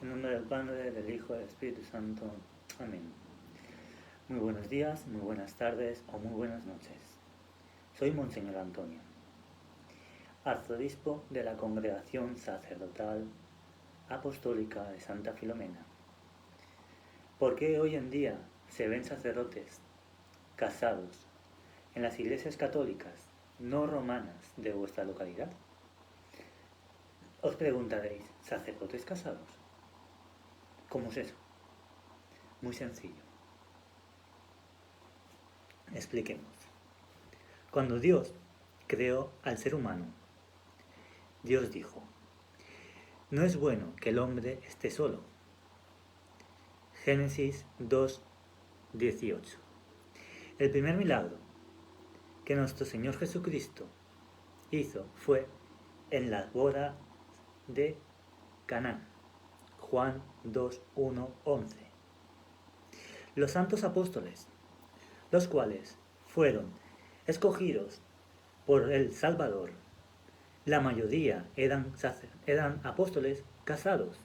En nombre del Padre, del Hijo y del Espíritu Santo. Amén. Muy buenos días, muy buenas tardes o muy buenas noches. Soy Monseñor Antonio, arzobispo de la Congregación Sacerdotal Apostólica de Santa Filomena. ¿Por qué hoy en día se ven sacerdotes casados en las iglesias católicas no romanas de vuestra localidad? Os preguntaréis, ¿sacerdotes casados? ¿Cómo es eso? Muy sencillo. Expliquemos. Cuando Dios creó al ser humano, Dios dijo: no es bueno que el hombre esté solo. Génesis 2:18. El primer milagro que nuestro Señor Jesucristo hizo fue en la boda de Caná. Juan 2:1-11. Los santos apóstoles, los cuales fueron escogidos por el Salvador, la mayoría eran apóstoles casados.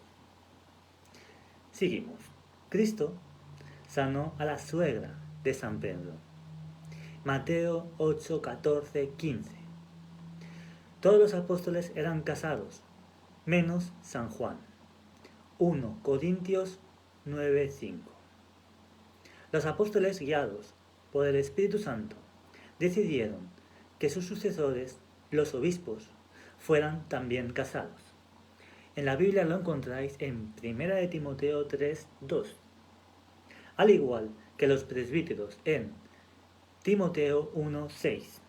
Seguimos. Cristo sanó a la suegra de San Pedro. Mateo 8, 14, 15. Todos los apóstoles eran casados, menos San Juan. 1 Corintios 9, 5. Los apóstoles, guiados por el Espíritu Santo, decidieron que sus sucesores, los obispos, fueran también casados. En la Biblia lo encontráis en 1 Timoteo 3, 2. Al igual que los presbíteros en Timoteo 1, 6.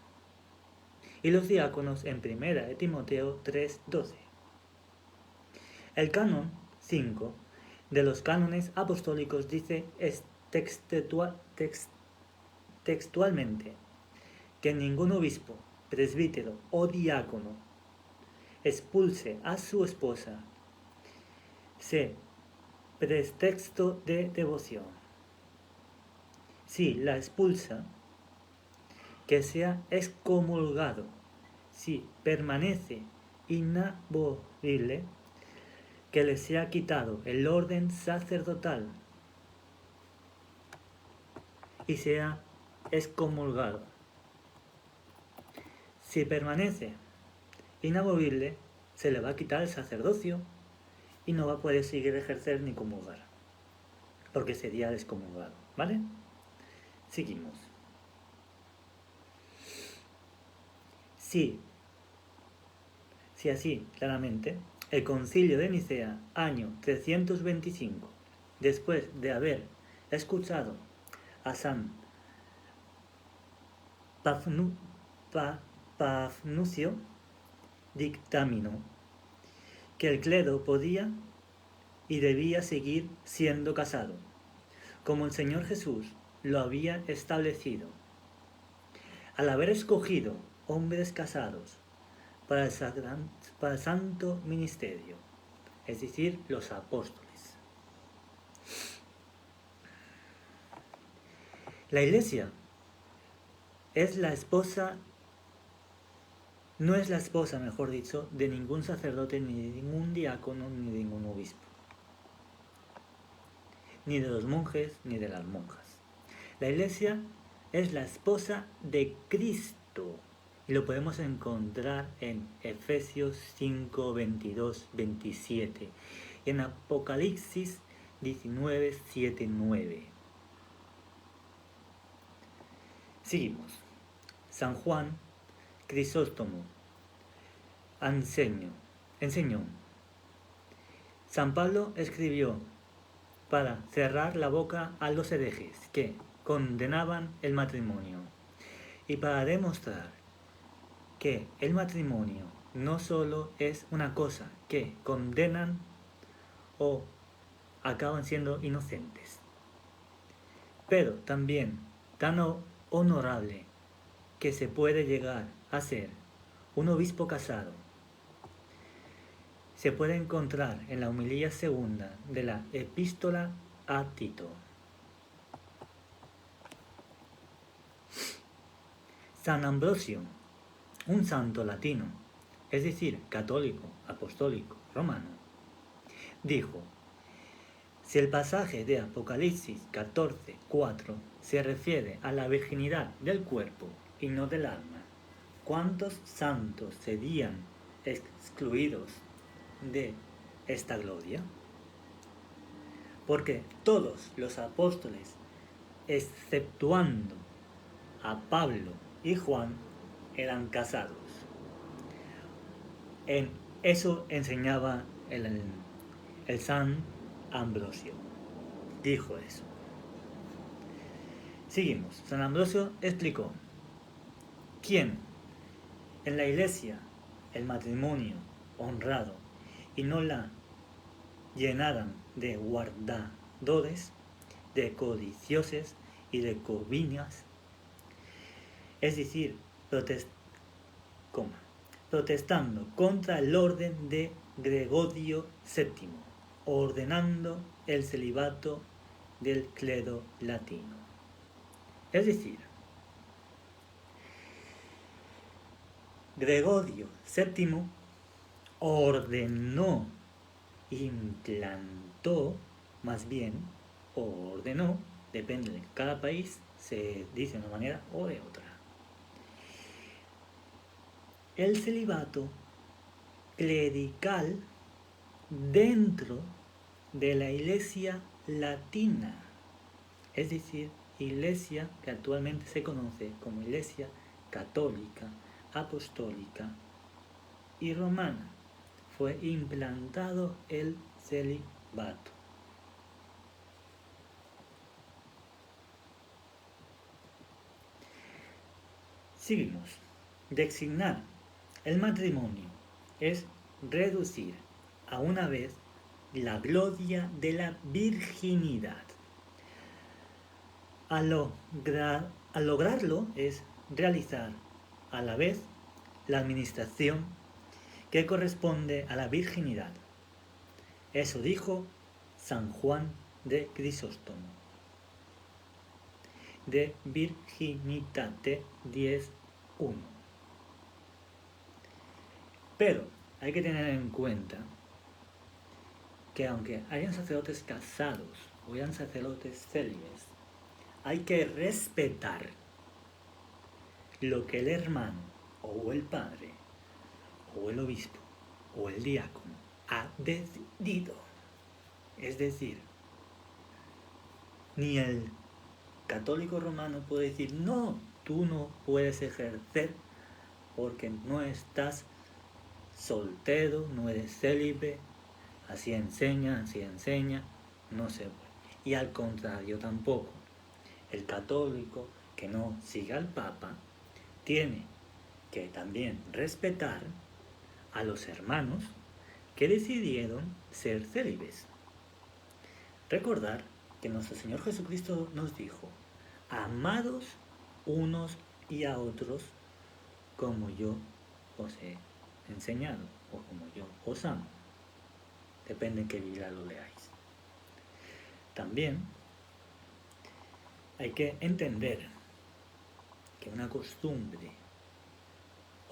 Y los diáconos en 1 Timoteo 3, 12. El canon 5 de los cánones apostólicos dice textualmente que ningún obispo, presbítero o diácono expulse a su esposa se pretexto de devoción. Si la expulsa, que sea excomulgado. Si permanece inamovible, que le sea quitado el orden sacerdotal y sea excomulgado. Si permanece inamovible, se le va a quitar el sacerdocio y no va a poder seguir ejercer ni comulgar, porque sería excomulgado, ¿vale? Seguimos. Si así, claramente, el Concilio de Nicea, año 325, después de haber escuchado a San Pafnucio, dictaminó que el clero podía y debía seguir siendo casado, como el Señor Jesús lo había establecido. Al haber escogido hombres casados para el santo ministerio, es decir, los apóstoles. La Iglesia es la esposa, no es la esposa, mejor dicho, de ningún sacerdote, ni de ningún diácono, ni de ningún obispo, ni de los monjes, ni de las monjas. La Iglesia es la esposa de Cristo. Y lo podemos encontrar en Efesios 5, 22, 27 y en Apocalipsis 19, 7, 9. Seguimos. San Juan Crisóstomo enseñó. San Pablo escribió para cerrar la boca a los herejes que condenaban el matrimonio y para demostrar que el matrimonio no solo es una cosa que condenan o acaban siendo inocentes, pero también tan honorable que se puede llegar a ser un obispo casado. Se puede encontrar en la homilía segunda de la Epístola a Tito. San Ambrosio, un santo latino, es decir, católico, apostólico, romano, dijo Si el pasaje de Apocalipsis 14:4 se refiere a la virginidad del cuerpo y no del alma, ¿cuántos santos serían excluidos de esta gloria? Porque todos los apóstoles, exceptuando a Pablo y Juan, eran casados. En eso enseñaba el San Ambrosio. Dijo eso. Seguimos. San Ambrosio explicó: ¿quién en la iglesia el matrimonio honrado y no la llenaran de guardadores, de codiciosos y de coviñas, es decir, protestando contra el orden de Gregorio VII, ordenando el celibato del clero latino. Es decir, Gregorio VII ordenó, implantó, más bien, ordenó, depende de cada país, se dice de una manera o de otra, el celibato clerical dentro de la iglesia latina, es decir, iglesia que actualmente se conoce como iglesia católica, apostólica y romana. Fue implantado el celibato. Seguimos. Designar el matrimonio es reducir a una vez la gloria de la virginidad. Al lograrlo es realizar a la vez la administración que corresponde a la virginidad. Eso dijo San Juan de Crisóstomo. De Virginitate 10:1. Pero hay que tener en cuenta que aunque hayan sacerdotes casados o hayan sacerdotes célibes, hay que respetar lo que el hermano o el padre o el obispo o el diácono ha decidido. Es decir, ni el católico romano puede decir: no, tú no puedes ejercer porque no estás soltero, no eres célibe, así enseña, no se puede. Y al contrario tampoco, el católico que no siga al Papa tiene que también respetar a los hermanos que decidieron ser célibes. Recordar que nuestro Señor Jesucristo nos dijo: amados unos y a otros como yo os he enseñado o como yo os amo. Depende en qué Biblia lo leáis. También hay que entender que una costumbre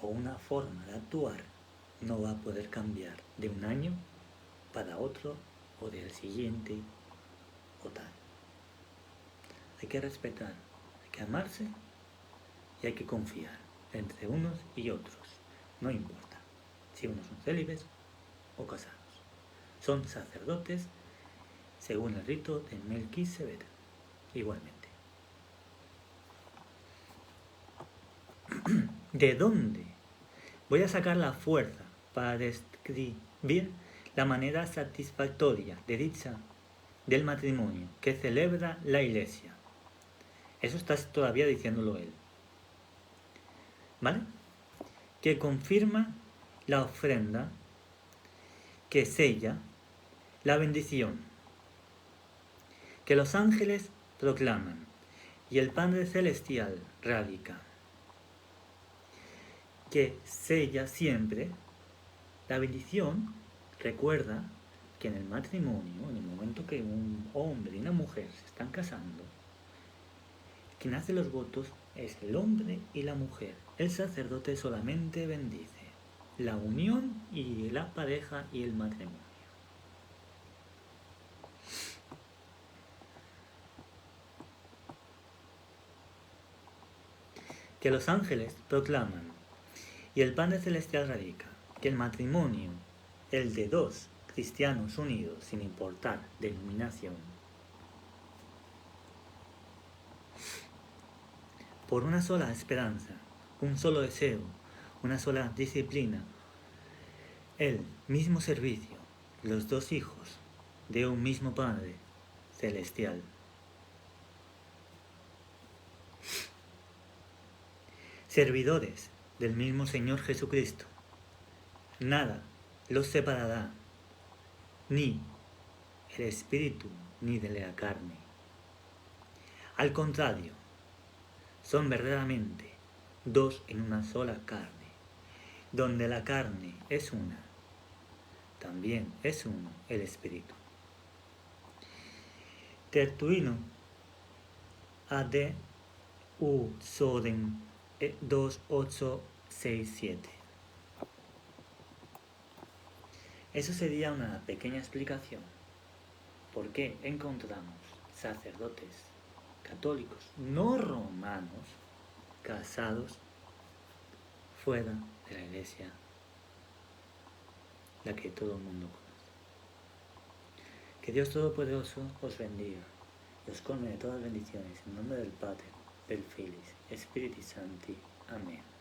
o una forma de actuar no va a poder cambiar de un año para otro o del siguiente o tal. Hay que respetar, hay que amarse y hay que confiar entre unos y otros. No importa si unos son célibes o casados. Son sacerdotes según el rito de Melquisedec, igualmente. ¿De dónde voy a sacar la fuerza para describir la manera satisfactoria de dicha del matrimonio que celebra la Iglesia? Eso está todavía diciéndolo él. ¿Vale? Que confirma la ofrenda, que sella la bendición, que los ángeles proclaman y el Padre Celestial radica, que sella siempre la bendición. Recuerda que en el matrimonio, en el momento que un hombre y una mujer se están casando, quien hace los votos es el hombre y la mujer. El sacerdote solamente bendice la unión y la pareja y el matrimonio. que los ángeles proclaman, y el Padre Celestial radica, que el matrimonio, el de dos cristianos unidos sin importar denominación, por una sola esperanza, un solo deseo, una sola disciplina, el mismo servicio, los dos hijos de un mismo Padre Celestial. Servidores del mismo Señor Jesucristo, nada los separará, ni el espíritu ni de la carne. Al contrario, son verdaderamente dos en una sola carne, donde la carne es una, también es uno el espíritu. Tertuino AD U Soden 2867. Eso sería una pequeña explicación por qué encontramos sacerdotes católicos no romanos casados fuera de la iglesia, la que todo el mundo conoce. Que Dios Todopoderoso os bendiga y os colme de todas bendiciones en nombre del Padre, del Filis, Spiritus Sancti. Amén.